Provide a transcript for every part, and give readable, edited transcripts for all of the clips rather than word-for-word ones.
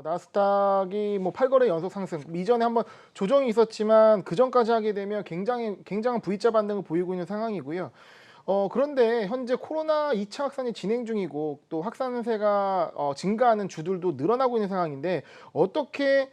나스닥이 뭐 8거래 연속 상승, 이전에 한번 조정이 있었지만 그 전까지 하게 되면 굉장한 V자 반등을 보이고 있는 상황이고요. 그런데 현재 코로나 2차 확산이 진행 중이고 또 확산세가 증가하는 주들도 늘어나고 있는 상황인데 어떻게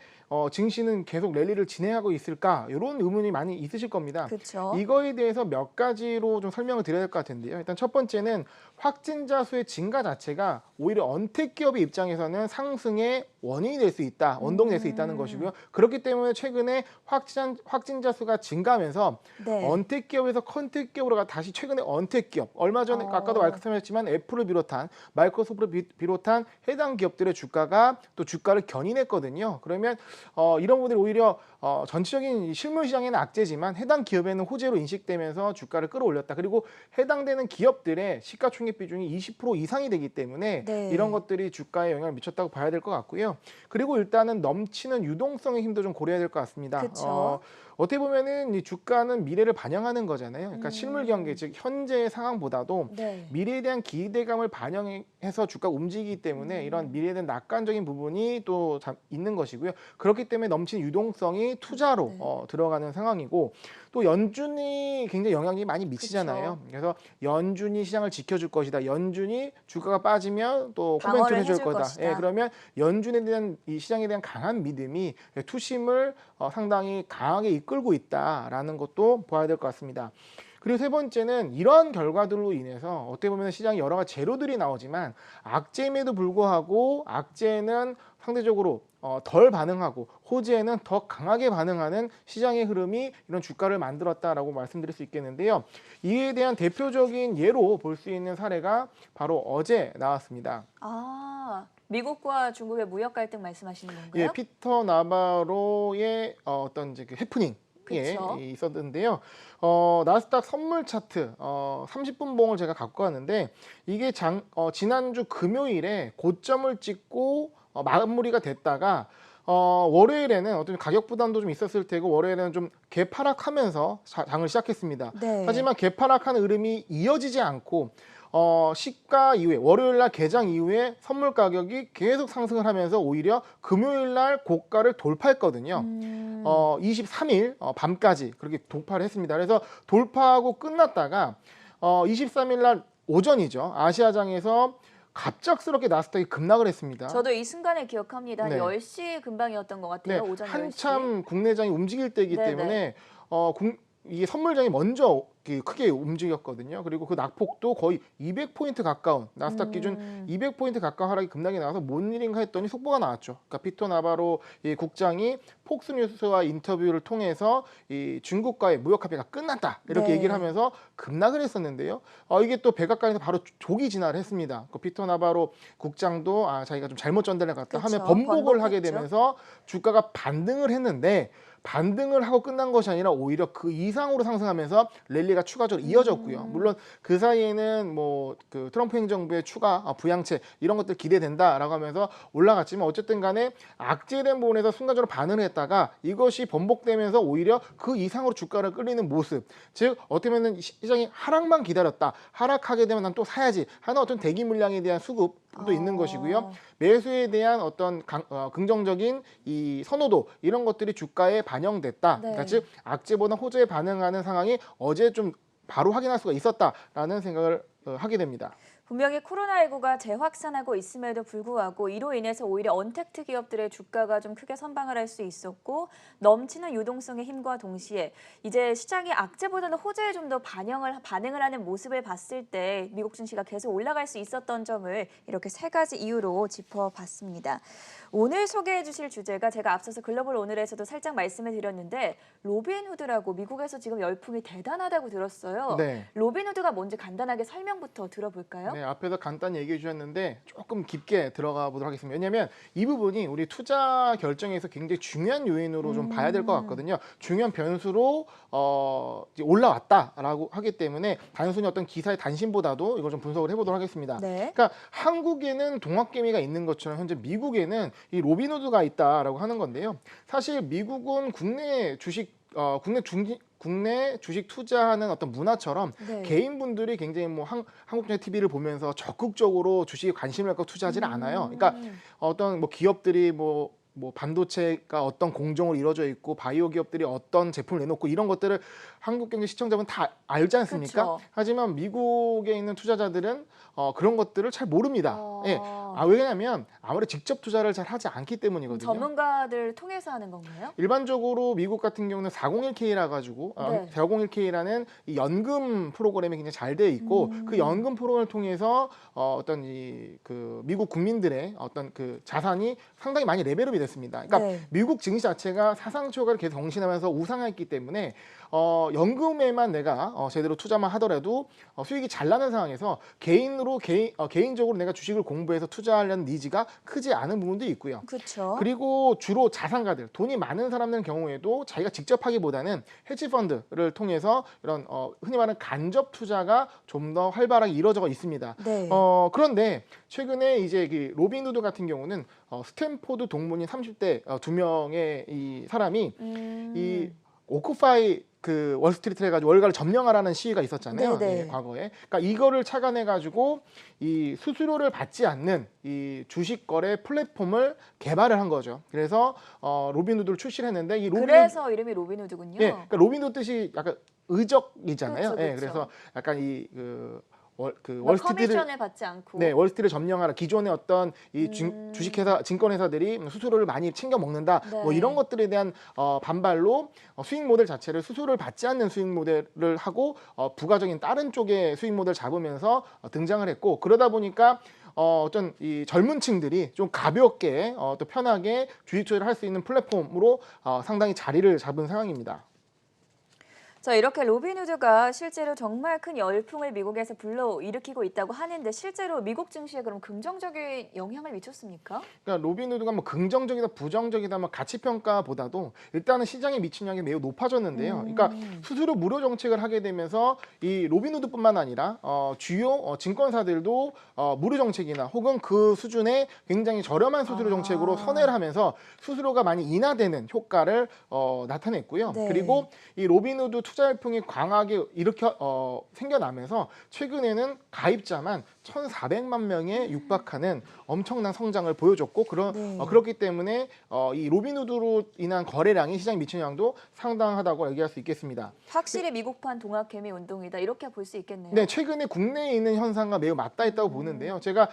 증시는 계속 랠리를 진행하고 있을까? 이런 의문이 많이 있으실 겁니다. 그쵸. 이거에 대해서 몇 가지로 좀 설명을 드려야 될 것 같은데요. 일단 첫 번째는 확진자 수의 증가 자체가 오히려 언택 기업의 입장에서는 상승의 원인이 될 수 있다, 원동이 될 수 있다는 것이고요. 그렇기 때문에 최근에 확진자 수가 증가하면서 네. 언택 기업에서 컨택 기업으로 다시 최근에 언택 기업, 얼마 전에 아까도 말씀하셨지만 애플을 비롯한 마이크로소프트를 비롯한 해당 기업들의 주가가 또 주가를 견인했거든요. 그러면 이런 부분들이 오히려 전체적인 실물 시장에는 악재지만 해당 기업에는 호재로 인식되면서 주가를 끌어올렸다. 그리고 해당되는 기업들의 시가총액 비중이 20% 이상이 되기 때문에 네. 이런 것들이 주가에 영향을 미쳤다고 봐야 될 것 같고요. 그리고 일단은 넘치는 유동성의 힘도 좀 고려해야 될 것 같습니다. 그쵸. 어떻게 보면은 이 주가는 미래를 반영하는 거잖아요. 그러니까 실물 경제, 즉 현재의 상황보다도 네. 미래에 대한 기대감을 반영해서 주가가 움직이기 때문에 이런 미래에 대한 낙관적인 부분이 또 있는 것이고요. 그렇기 때문에 넘치는 유동성이 투자로 네. 들어가는 상황이고 또 연준이 굉장히 영향이 많이 미치잖아요. 그쵸. 그래서 연준이 시장을 지켜줄 것이다. 연준이 주가가 빠지면 또 코멘트를 방어를 해줄 해줄 거다. 것이다. 예, 그러면 연준에 대한 이 시장에 대한 강한 믿음이 투심을 상당히 강하게 이끌고 있다라는 것도 봐야 될 것 같습니다. 그리고 세 번째는 이러한 결과들로 인해서 어떻게 보면 시장에 여러 가지 재료들이 나오지만 악재임에도 불구하고 악재는 상대적으로 덜 반응하고 호재에는 더 강하게 반응하는 시장의 흐름이 이런 주가를 만들었다라고 말씀드릴 수 있겠는데요. 이에 대한 대표적인 예로 볼 수 있는 사례가 바로 어제 나왔습니다. 미국과 중국의 무역 갈등 말씀하시는 건가요? 예, 피터 나바로의 어떤 이제 그 해프닝 예, 그쵸. 있었는데요. 나스닥 선물 차트 30분 봉을 제가 갖고 왔는데 이게 지난주 금요일에 고점을 찍고 마무리가 됐다가 월요일에는 어떤 가격 부담도 좀 있었을 테고 월요일에는 좀 개파락하면서 장을 시작했습니다. 네. 하지만 개파락하는 흐름이 이어지지 않고 시가 이후에 월요일날 개장 이후에 선물 가격이 계속 상승을 하면서 오히려 금요일날 고가를 돌파했거든요. 23일 밤까지 그렇게 돌파를 했습니다. 그래서 돌파하고 끝났다가 23일날 오전이죠. 아시아장에서 갑작스럽게 나스닥이 급락을 했습니다. 저도 이 순간을 기억합니다. 한 네. 10시 근방이었던 것 네, 같아요. 오전 10시. 한참 국내장이 움직일 때이기 네네. 때문에 이게 선물장이 먼저 크게 움직였거든요. 그리고 그 낙폭도 거의 200포인트 가까운 나스닥 기준 200포인트 가까운 하락이 급락이 나와서 뭔 일인가 했더니 속보가 나왔죠. 그러니까 피터 나바로 이 국장이 폭스뉴스와 인터뷰를 통해서 이 중국과의 무역 합의가 끝났다 이렇게 네. 얘기를 하면서 급락을 했었는데요. 이게 또 백악관에서 바로 조기 진화를 했습니다. 그 피터 나바로 국장도 자기가 좀 잘못 전달을 갔다 하면 그쵸. 번복을 하게 번복했죠. 되면서 주가가 반등을 했는데 반등을 하고 끝난 것이 아니라 오히려 그 이상으로 상승하면서 랠리가 추가적으로 이어졌고요. 물론 그 사이에는 뭐 그 트럼프 행정부의 추가 부양책 이런 것들 기대된다라고 하면서 올라갔지만 어쨌든 간에 악재된 부분에서 순간적으로 반응을 했다가 이것이 번복되면서 오히려 그 이상으로 주가를 끌리는 모습. 즉 어떻게 보면 시장이 하락만 기다렸다. 하락하게 되면 난 또 사야지 하는 어떤 대기 물량에 대한 수급도 있는 것이고요. 매수에 대한 어떤 긍정적인 이 선호도 이런 것들이 주가에 반영됐다. 네. 그러니까 즉 악재보다 호재에 반응하는 상황이 어제 좀 바로 확인할 수가 있었다라는 생각을 하게 됩니다. 분명히 코로나19가 재확산하고 있음에도 불구하고 이로 인해서 오히려 언택트 기업들의 주가가 좀 크게 선방을 할 수 있었고 넘치는 유동성의 힘과 동시에 이제 시장이 악재보다는 호재에 좀 더 반응을 하는 모습을 봤을 때 미국 증시가 계속 올라갈 수 있었던 점을 이렇게 세 가지 이유로 짚어봤습니다. 오늘 소개해 주실 주제가 제가 앞서서 글로벌 오늘에서도 살짝 말씀을 드렸는데 로빈후드라고 미국에서 지금 열풍이 대단하다고 들었어요. 네. 로빈후드가 뭔지 간단하게 설명부터 들어볼까요? 네, 앞에서 간단히 얘기해 주셨는데 조금 깊게 들어가 보도록 하겠습니다. 왜냐하면 이 부분이 우리 투자 결정에서 굉장히 중요한 요인으로 좀 봐야 될 것 같거든요. 중요한 변수로 이제 올라왔다라고 하기 때문에 단순히 어떤 기사의 단신보다도 이걸 좀 분석을 해보도록 하겠습니다. 네. 그러니까 한국에는 동학개미가 있는 것처럼 현재 미국에는 이 로빈후드가 있다라고 하는 건데요. 사실 미국은 국내 주식 국내 주식 투자하는 어떤 문화처럼 네. 개인분들이 굉장히 뭐 한국전자 TV를 보면서 적극적으로 주식에 관심을 갖고 투자하지는 않아요. 그러니까 어떤 뭐 기업들이 뭐 반도체가 어떤 공정으로 이루어져 있고 바이오 기업들이 어떤 제품을 내놓고 이런 것들을 한국 경제 시청자분 다 알지 않습니까? 그쵸. 하지만 미국에 있는 투자자들은 그런 것들을 잘 모릅니다. 예. 왜냐하면 아무래도 직접 투자를 잘 하지 않기 때문이거든요. 전문가들 통해서 하는 건가요? 일반적으로 미국 같은 경우는 401K라 가지고 네. 401K라는 이 연금 프로그램이 굉장히 잘 되어 있고 그 연금 프로그램을 통해서 어떤 그 미국 국민들의 어떤 그 자산이 상당히 많이 레벨업이 됐습니다. 그러니까 네. 미국 증시 자체가 사상 초과를 계속 경신하면서 우상했기 때문에 연금에만 내가 제대로 투자만 하더라도 수익이 잘 나는 상황에서 개인적으로 내가 주식을 공부해서 투자하려는 니즈가 크지 않은 부분도 있고요. 그렇죠. 그리고 주로 자산가들, 돈이 많은 사람들 경우에도 자기가 직접 하기보다는 헤지 펀드를 통해서 이런 흔히 말하는 간접 투자가 좀 더 활발하게 이루어져 있습니다. 네. 그런데 최근에 이제 그 로빈후드 같은 경우는 스탠포드 동문인 30대 두 명의 이 사람이 이 오쿠파이 그 월스트리트를 해가지고 월가를 점령하라는 시위가 있었잖아요. 네네. 예, 과거에. 그러니까 이거를 착안해가지고 이 수수료를 받지 않는 이 주식 거래 플랫폼을 개발을 한 거죠. 그래서 로빈후드를 출시를 했는데 이 그래서 이름이 로빈후드군요. 예, 그러니까 로빈후드 뜻이 약간 의적이잖아요. 그렇죠, 예, 그렇죠. 그래서 약간 그러니까 월스트리트를 커미션을 받지 않고. 네, 월스트리트를 점령하라. 기존의 어떤 이 주식회사, 증권회사들이 수수료를 많이 챙겨 먹는다. 뭐 네. 이런 것들에 대한 반발로 수익 모델 자체를 수수료를 받지 않는 수익 모델을 하고 부가적인 다른 쪽의 수익 모델 잡으면서 등장을 했고 그러다 보니까 어떤 이 젊은 층들이 좀 가볍게 또 편하게 주식 투자를 할 수 있는 플랫폼으로 상당히 자리를 잡은 상황입니다. 자, 이렇게 로빈후드가 실제로 정말 큰 열풍을 미국에서 불러일으키고 있다고 하는데 실제로 미국 증시에 그럼 긍정적인 영향을 미쳤습니까? 그러니까 로빈후드가 뭐 긍정적이다 부정적이다 뭐 가치 평가보다도 일단은 시장에 미친 영향이 매우 높아졌는데요. 그러니까 수수료 무료 정책을 하게 되면서 이 로빈후드뿐만 아니라 주요 증권사들도 무료 정책이나 혹은 그 수준의 굉장히 저렴한 수수료 정책으로 선회를 하면서 수수료가 많이 인하되는 효과를 나타냈고요. 네. 그리고 이 로빈후드 투자 열풍이 강하게 생겨나면서 최근에는 가입자만 1,400만 명에 육박하는 엄청난 성장을 보여줬고 그렇기 때문에 이 로빈후드로 인한 거래량이 시장에 미치는 영향도 상당하다고 얘기할 수 있겠습니다. 확실히 미국판 동학개미 운동이다 이렇게 볼 수 있겠네요. 네, 최근에 국내에 있는 현상과 매우 맞닿아 있다고 보는데요. 제가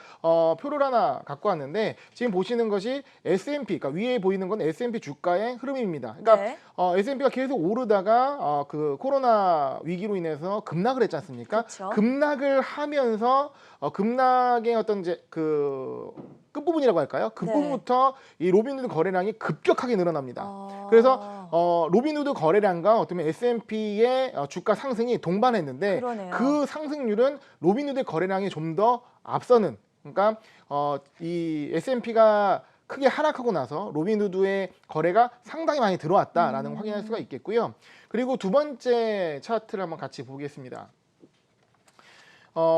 표를 하나 갖고 왔는데 지금 보시는 것이 S&P, 그러니까 위에 보이는 건 S&P 주가의 흐름입니다. 그러니까 네. S&P가 계속 오르다가 그 코로나 위기로 인해서 급락을 했지 않습니까? 그쵸. 급락을 하면서 급락의 어떤 이제 그 끝부분이라고 할까요? 그 네. 부분부터 이 로빈후드 거래량이 급격하게 늘어납니다. 그래서 로빈후드 거래량과 어쩌면 S&P의 주가 상승이 동반했는데 그러네요. 그 상승률은 로빈후드 거래량이 좀 더 앞서는, 그러니까 이 S&P가 크게 하락하고 나서 로빈후드의 거래가 상당히 많이 들어왔다라는 확인할 수가 있겠고요. 그리고 두 번째 차트를 한번 같이 보겠습니다.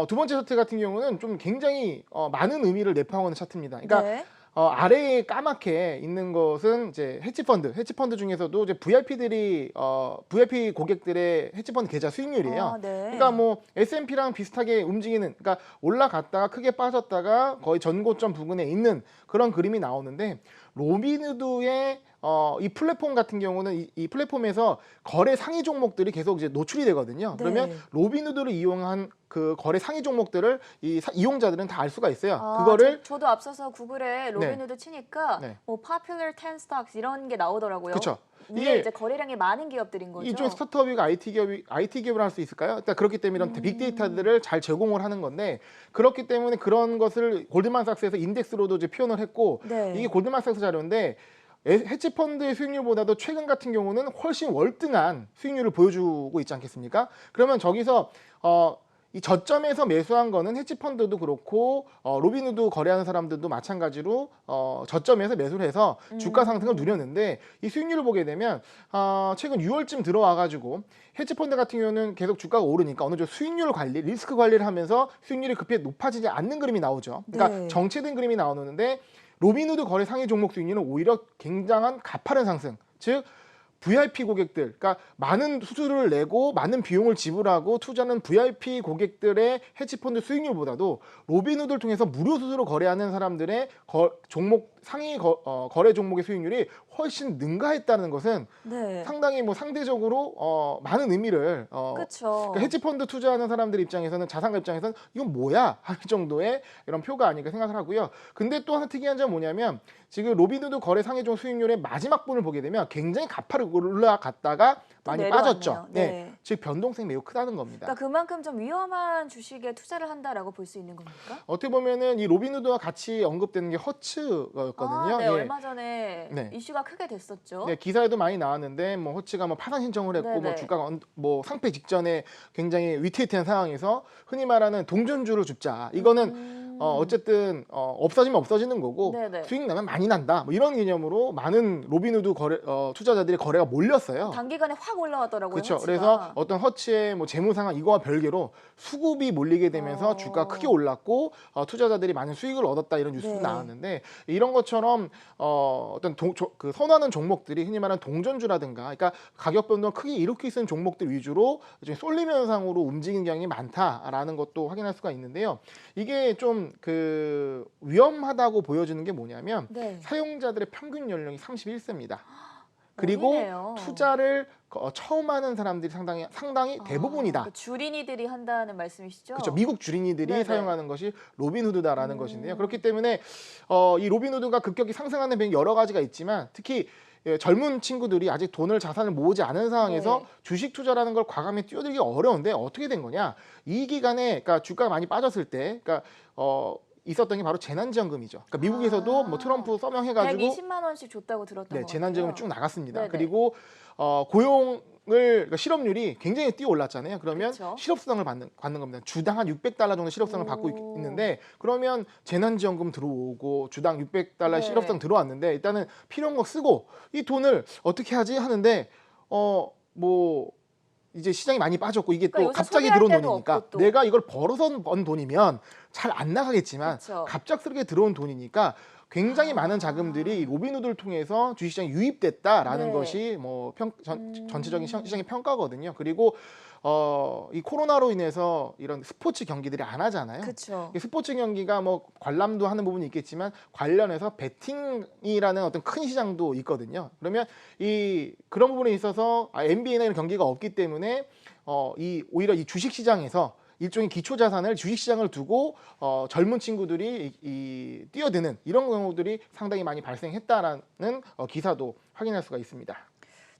두 번째 차트 같은 경우는 좀 굉장히 많은 의미를 내포하고 있는 차트입니다. 그러니까 네. 아래에 까맣게 있는 것은 이제 헤지펀드 중에서도 이제 VIP 고객들의 헤지펀드 계좌 수익률이에요. 네. 그러니까 뭐 S&P랑 비슷하게 움직이는, 그러니까 올라갔다가 크게 빠졌다가 거의 전고점 부근에 있는 그런 그림이 나오는데 로빈후드의 이 플랫폼 같은 경우는 이 플랫폼에서 거래 상위 종목들이 계속 이제 노출이 되거든요. 네. 그러면 로빈후드를 이용한 그 거래 상위 종목들을 이용자들은 다 알 수가 있어요. 그거를 저도 앞서서 구글에 로빈후드 치니까 네. 뭐 popular 10 stocks 이런 게 나오더라고요. 그쵸. 이게 이제 거래량이 많은 기업들인 거죠. 이쪽 스타트업이가 IT 기업을 할 수 있을까요? 일단 그렇기 때문에 이런 빅데이터들을 잘 제공을 하는 건데 그렇기 때문에 그런 것을 골드만삭스에서 인덱스로도 이제 표현을 했고 네. 이게 골드만삭스 자료인데 헤지펀드의 수익률보다도 최근 같은 경우는 훨씬 월등한 수익률을 보여주고 있지 않겠습니까? 그러면 저기서 이 저점에서 매수한 거는 헤지펀드도 그렇고 로빈후드 거래하는 사람들도 마찬가지로 저점에서 매수를 해서 주가 상승을 누렸는데 이 수익률을 보게 되면 최근 6월쯤 들어와가지고 헤지펀드 같은 경우는 계속 주가가 오르니까 어느 정도 수익률 관리, 리스크 관리를 하면서 수익률이 급히 높아지지 않는 그림이 나오죠. 그러니까 네. 정체된 그림이 나오는데 로빈후드 거래 상위 종목 수익률은 오히려 굉장한 가파른 상승, 즉 VIP 고객들, 그러니까 많은 수수료를 내고 많은 비용을 지불하고 투자하는 VIP 고객들의 헤지펀드 수익률보다도 로빈후드를 통해서 무료 수수료 거래하는 사람들의 종목 상위 거래 종목의 수익률이 훨씬 능가했다는 것은 네. 상당히 뭐 상대적으로 많은 의미를 그렇죠. 그러니까 헤지펀드 투자하는 사람들 입장에서는 자산가 입장에서는 이건 뭐야 할 정도의 이런 표가 아닐까 생각을 하고요. 근데 또 하나 특이한 점은 뭐냐면 지금 로빈후드 거래 상위종 수익률의 마지막 분을 보게 되면 굉장히 가파르게 올라갔다가 많이 내려왔네요. 빠졌죠. 네. 즉 변동성이 매우 크다는 겁니다. 그러니까 그만큼 좀 위험한 주식에 투자를 한다라고 볼 수 있는 겁니까? 어떻게 보면은 이 로빈후드와 같이 언급되는 게 허츠였거든요. 네, 예. 얼마 전에 네. 이슈가 크게 됐었죠. 네, 기사에도 많이 나왔는데 뭐 허츠가 뭐 파산 신청을 했고 네네. 뭐 주가가 뭐 상패 직전에 굉장히 위태위태한 상황에서 흔히 말하는 동전주를 줍자. 이거는 어쨌든 없어지면 없어지는 거고 네네. 수익 나면 많이 난다. 뭐 이런 개념으로 많은 로빈후드 투자자들의 거래가 몰렸어요. 단기간에 확 올라왔더라고요. 그렇죠. 허치가. 그래서 어떤 허츠의 뭐 재무 상황 이거와 별개로 수급이 몰리게 되면서 주가 크게 올랐고 투자자들이 많은 수익을 얻었다 이런 뉴스도 네. 나왔는데 이런 것처럼 어떤 그 선호하는 종목들이 흔히 말하는 동전주라든가 그러니까 가격 변동을 크게 일으킬 수 있는 종목들 위주로 좀 쏠림 현상으로 움직이는 경향이 많다라는 것도 확인할 수가 있는데요. 이게 좀 그 위험하다고 보여지는 게 뭐냐면 네. 사용자들의 평균 연령이 31세입니다. 그리고 어리네요. 투자를 처음 하는 사람들이 상당히 대부분이다. 그 주린이들이 한다는 말씀이시죠? 그렇죠. 미국 주린이들이 네네. 사용하는 것이 로빈후드다라는 것인데요. 그렇기 때문에 이 로빈후드가 급격히 상승하는 배경이 여러 가지가 있지만 특히 젊은 친구들이 아직 돈을 자산을 모으지 않은 상황에서 네. 주식 투자라는 걸 과감히 뛰어들기 어려운데 어떻게 된 거냐? 이 기간에 그러니까 주가가 많이 빠졌을 때 그러니까 있었던 게 바로 재난지원금이죠. 그러니까 미국에서도 뭐 트럼프 서명해가지고 120만 원씩 줬다고 들었던 것 같아요. 재난지원금이 쭉 나갔습니다. 네네. 그리고 그러니까 실업률이 굉장히 뛰어 올랐잖아요. 그러면 그쵸. 실업수당을 받는 겁니다. 주당 한 $600 정도 실업수당을 받고 있는데 그러면 재난지원금 들어오고 주당 $600 네. 실업수당 들어왔는데 일단은 필요한 거 쓰고 이 돈을 어떻게 하지 하는데 뭐 이제 시장이 많이 빠졌고 이게 그러니까 또 요새 갑자기 소비할 들어온 데도 돈이니까 없고 또. 내가 이걸 벌어서 번 돈이면 잘 안 나가겠지만 그쵸. 갑작스럽게 들어온 돈이니까 굉장히 많은 자금들이 로빈후드를 통해서 주식시장에 유입됐다라는 네. 것이 뭐 전체적인 시장의 평가거든요. 그리고 이 코로나로 인해서 이런 스포츠 경기들이 안 하잖아요. 그렇죠. 이 스포츠 경기가 뭐 관람도 하는 부분이 있겠지만 관련해서 베팅이라는 어떤 큰 시장도 있거든요. 그러면 그런 부분에 있어서 NBA나 이런 경기가 없기 때문에 오히려 이 주식 시장에서 일종의 기초 자산을 주식 시장을 두고 젊은 친구들이 뛰어드는 이런 경우들이 상당히 많이 발생했다라는 기사도 확인할 수가 있습니다.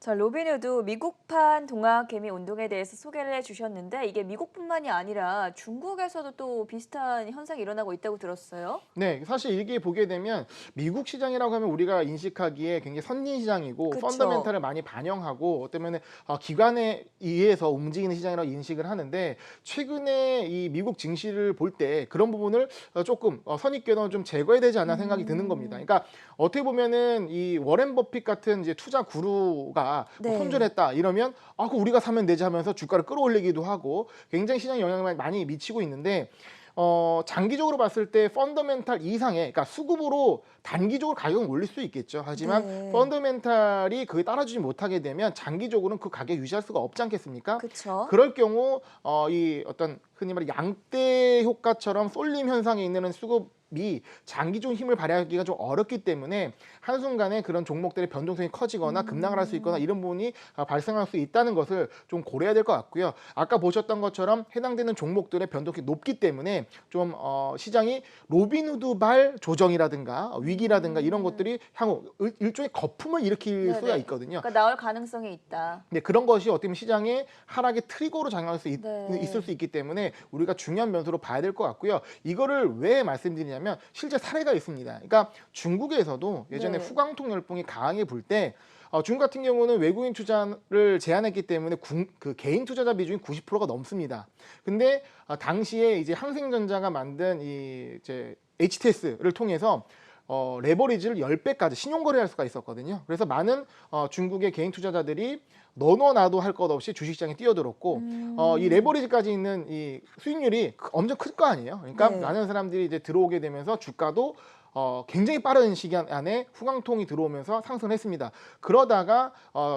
자, 로빈후드 미국판 동학개미 운동에 대해서 소개를 해주셨는데 이게 미국뿐만이 아니라 중국에서도 또 비슷한 현상이 일어나고 있다고 들었어요. 네, 사실 이게 보게 되면 미국 시장이라고 하면 우리가 인식하기에 굉장히 선진 시장이고 그쵸. 펀더멘탈을 많이 반영하고 어쩌면 기관에 의해서 움직이는 시장이라고 인식을 하는데 최근에 이 미국 증시를 볼 때 그런 부분을 조금 선입견을 좀 제거해야 되지 않나 생각이 드는 겁니다. 그러니까 어떻게 보면은 이 워렌 버핏 같은 이제 투자 구루가 네. 손절했다 이러면 그 우리가 사면 되지 하면서 주가를 끌어올리기도 하고 굉장히 시장 영향을 많이 미치고 있는데 장기적으로 봤을 때 펀더멘탈 이상의 그러니까 수급으로 단기적으로 가격은 올릴 수 있겠죠. 하지만 네. 펀더멘탈이 그에 따라주지 못하게 되면 장기적으로는 그 가격 유지할 수가 없지 않겠습니까? 그렇죠. 그럴 경우 이 어떤 흔히 말해 양대 효과처럼 쏠림 현상에 있는 수급이 장기적인 힘을 발휘하기가 좀 어렵기 때문에 한순간에 그런 종목들의 변동성이 커지거나 급락을 할 수 있거나 이런 부분이 발생할 수 있다는 것을 좀 고려해야 될 것 같고요. 아까 보셨던 것처럼 해당되는 종목들의 변동성이 높기 때문에 좀 시장이 로빈후드발 조정이라든가 위기라든가 이런 것들이 향후 일종의 거품을 일으킬 네네. 수가 있거든요. 그러니까 나올 가능성이 있다. 네, 그런 것이 어떻게 보면 시장의 하락의 트리거로 작용할 수 네. 있을 수 있기 때문에 우리가 중요한 변수로 봐야 될 것 같고요. 이거를 왜 말씀드리냐면 실제 사례가 있습니다. 그러니까 중국에서도 예전에 네. 후광통 열풍이 강하게 불 때 중국 같은 경우는 외국인 투자를 제한했기 때문에 그 개인 투자자 비중이 90%가 넘습니다. 근데 당시에 이제 항생전자가 만든 이제 HTS를 통해서 레버리지를 10배까지 신용거래할 수가 있었거든요. 그래서 많은 중국의 개인 투자자들이 너도 나도 할 것 없이 주식시장에 뛰어들었고 이 레버리지까지 있는 이 수익률이 엄청 클 거 아니에요. 그러니까 네. 많은 사람들이 이제 들어오게 되면서 주가도 굉장히 빠른 시간 안에 후강통이 들어오면서 상승했습니다. 그러다가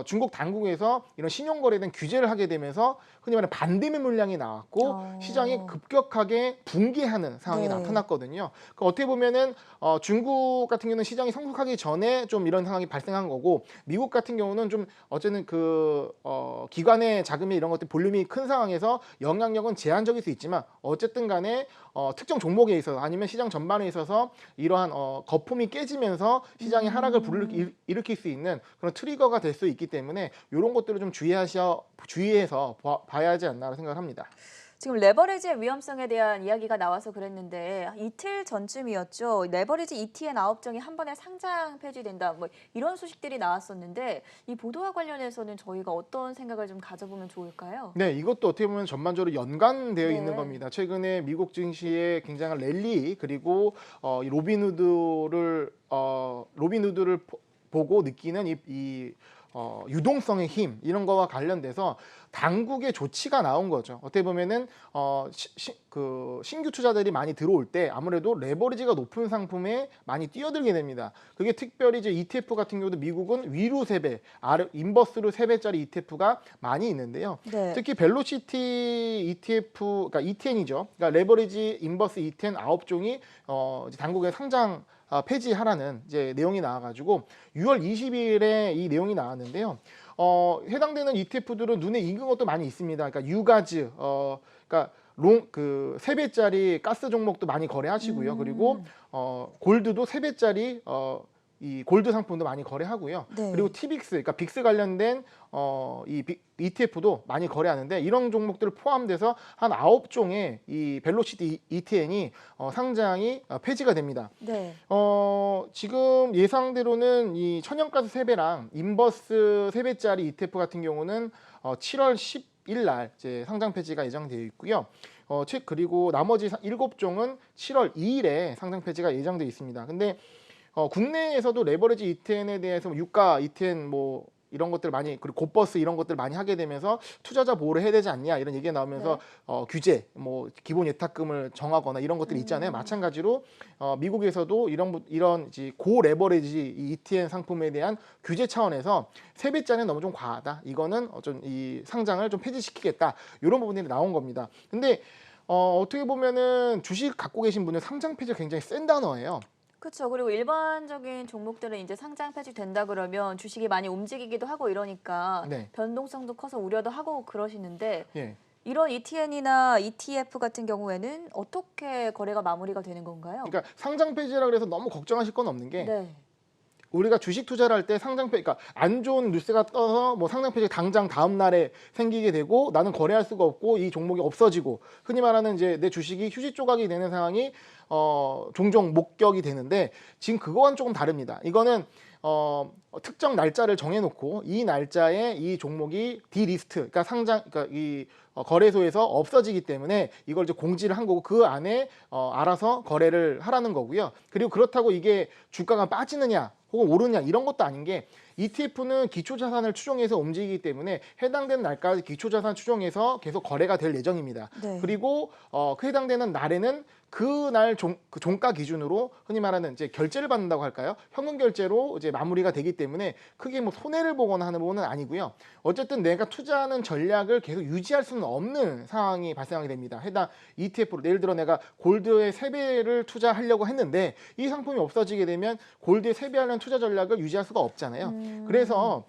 중국 당국에서 이런 신용거래에 대한 규제를 하게 되면서 흔히 말하는 반대매 물량이 나왔고 시장이 급격하게 붕괴하는 상황이 네. 나타났거든요. 그러니까 어떻게 보면은 중국 같은 경우는 시장이 성숙하기 전에 좀 이런 상황이 발생한 거고, 미국 같은 경우는 좀 어쨌든 기관의 자금이 이런 것들 볼륨이 큰 상황에서 영향력은 제한적일 수 있지만 어쨌든 간에 특정 종목에 있어서 아니면 시장 전반에 있어서 이러한 거품이 깨지면서 시장의 하락을 일으킬 수 있는 그런 트리거가 될 수 있기 때문에 이런 것들을 좀 주의해서 봐야 하지 않나 생각을 합니다. 지금 레버리지의 위험성에 대한 이야기가 나와서 그랬는데 이틀 전쯤이었죠. 레버리지 ETN 9종이 한 번에 상장 폐지된다. 뭐 이런 소식들이 나왔었는데 이 보도와 관련해서는 저희가 어떤 생각을 좀 가져보면 좋을까요? 네, 이것도 어떻게 보면 전반적으로 연관되어 네. 있는 겁니다. 최근에 미국 증시의 굉장한 랠리, 그리고 이 로빈후드를 보고 느끼는 유동성의 힘, 이런 거와 관련돼서 당국의 조치가 나온 거죠. 어떻게 보면은 신규 투자들이 많이 들어올 때 아무래도 레버리지가 높은 상품에 많이 뛰어들게 됩니다. 그게 특별히 이제 ETF 같은 경우도 미국은 위로 3배, 인버스로 3배짜리 ETF가 많이 있는데요. 네. 특히 벨로시티 ETF, 그러니까 ETN이죠. 그러니까 레버리지 인버스 ETN 9종이 이제 당국의 상장 폐지하라는 이제 내용이 나와가지고 6월 20일에 이 내용이 나왔는데요. 해당되는 ETF들은 눈에 익은 것도 많이 있습니다. 그러니까 유가즈, 그러니까 3배짜리 가스 종목도 많이 거래하시고요. 그리고 골드도 3배짜리 이 골드 상품도 많이 거래하고요. 네. 그리고 티빅스, 그러니까 빅스 관련된 ETF도 많이 거래하는데, 이런 종목들을 포함돼서 한 9종의 이 벨로시티 ETN이 상장이 폐지가 됩니다. 네. 지금 예상대로는 이 천연가스 3배랑 인버스 3배짜리 ETF 같은 경우는 7월 10일 날 이제 상장 폐지가 예정되어 있고요. 그리고 나머지 7종은 7월 2일에 상장 폐지가 예정되어 있습니다. 근데 국내에서도 레버리지 ETN에 대해서 유가 ETN 뭐 이런 것들 많이, 그리고 곧버스 이런 것들 많이 하게 되면서 투자자 보호를 해야 되지 않냐 이런 얘기가 나오면서 규제, 뭐 기본 예탁금을 정하거나 이런 것들이 있잖아요. 마찬가지로 미국에서도 이런 이제 고 레버리지 ETN 상품에 대한 규제 차원에서 3배짜리는 너무 좀 과하다. 이거는 이 상장을 좀 폐지시키겠다. 이런 부분들이 나온 겁니다. 근데 어떻게 보면은 주식 갖고 계신 분은 상장 폐지가 굉장히 센 단어예요. 그렇죠. 그리고 일반적인 종목들은 이제 상장 폐지된다 그러면 주식이 많이 움직이기도 하고 이러니까 네. 변동성도 커서 우려도 하고 그러시는데 예. 이런 ETN이나 ETF 같은 경우에는 어떻게 거래가 마무리가 되는 건가요? 그러니까 상장 폐지라 그래서 너무 걱정하실 건 없는 게, 네. 우리가 주식 투자를 할 때 그러니까 안 좋은 뉴스가 떠서 뭐 상장 폐지 당장 다음 날에 생기게 되고 나는 거래할 수가 없고 이 종목이 없어지고, 흔히 말하는 이제 내 주식이 휴지 조각이 되는 상황이 종종 목격이 되는데, 지금 그거와는 조금 다릅니다. 이거는 특정 날짜를 정해놓고 이 날짜에 이 종목이 디리스트, 그러니까 그러니까 이 거래소에서 없어지기 때문에 이걸 이제 공지를 한 거고, 그 안에 알아서 거래를 하라는 거고요. 그리고 그렇다고 이게 주가가 빠지느냐 혹은 오르느냐 이런 것도 아닌 게, ETF는 기초자산을 추종해서 움직이기 때문에 해당되는 날까지 기초자산 추종해서 계속 거래가 될 예정입니다. 네. 그리고 그 해당되는 날에는 그날 그 종가 기준으로 흔히 말하는 이제 결제를 받는다고 할까요? 현금 결제로 이제 마무리가 되기 때문에 크게 뭐 손해를 보거나 하는 부분은 아니고요. 어쨌든 내가 투자하는 전략을 계속 유지할 수는 없는 상황이 발생하게 됩니다. 해당 ETF로 예를 들어 내가 골드의 3배를 투자하려고 했는데 이 상품이 없어지게 되면 골드의 3배 하는 투자 전략을 유지할 수가 없잖아요. 그래서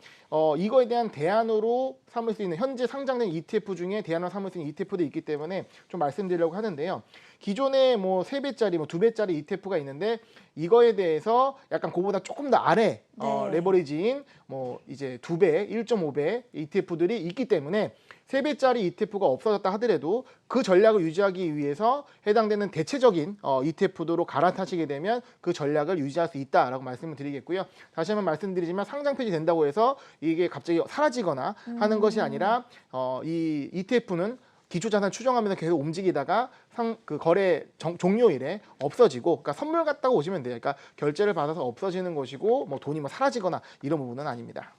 이거에 대한 대안으로 삼을 수 있는, 현재 상장된 ETF 중에 대안으로 삼을 수 있는 ETF도 있기 때문에 좀 말씀드리려고 하는데요. 기존에 뭐 3배짜리, 뭐 2배짜리 ETF가 있는데, 이거에 대해서 약간 그보다 조금 더 아래 네. 레버리지인 뭐 이제 2배, 1.5배 ETF들이 있기 때문에 3배짜리 ETF가 없어졌다 하더라도 그 전략을 유지하기 위해서 해당되는 대체적인 ETF로 갈아타시게 되면 그 전략을 유지할 수 있다라고 말씀을 드리겠고요. 다시 한번 말씀드리지만 상장 폐지 된다고 해서 이게 갑자기 사라지거나 하는 것이 아니라 이 ETF는 기초자산 추정하면서 계속 움직이다가 그 거래 종료일에 없어지고, 그러니까 선물 같다고 보시면 돼요. 그러니까 결제를 받아서 없어지는 것이고 뭐 돈이 뭐 사라지거나 이런 부분은 아닙니다.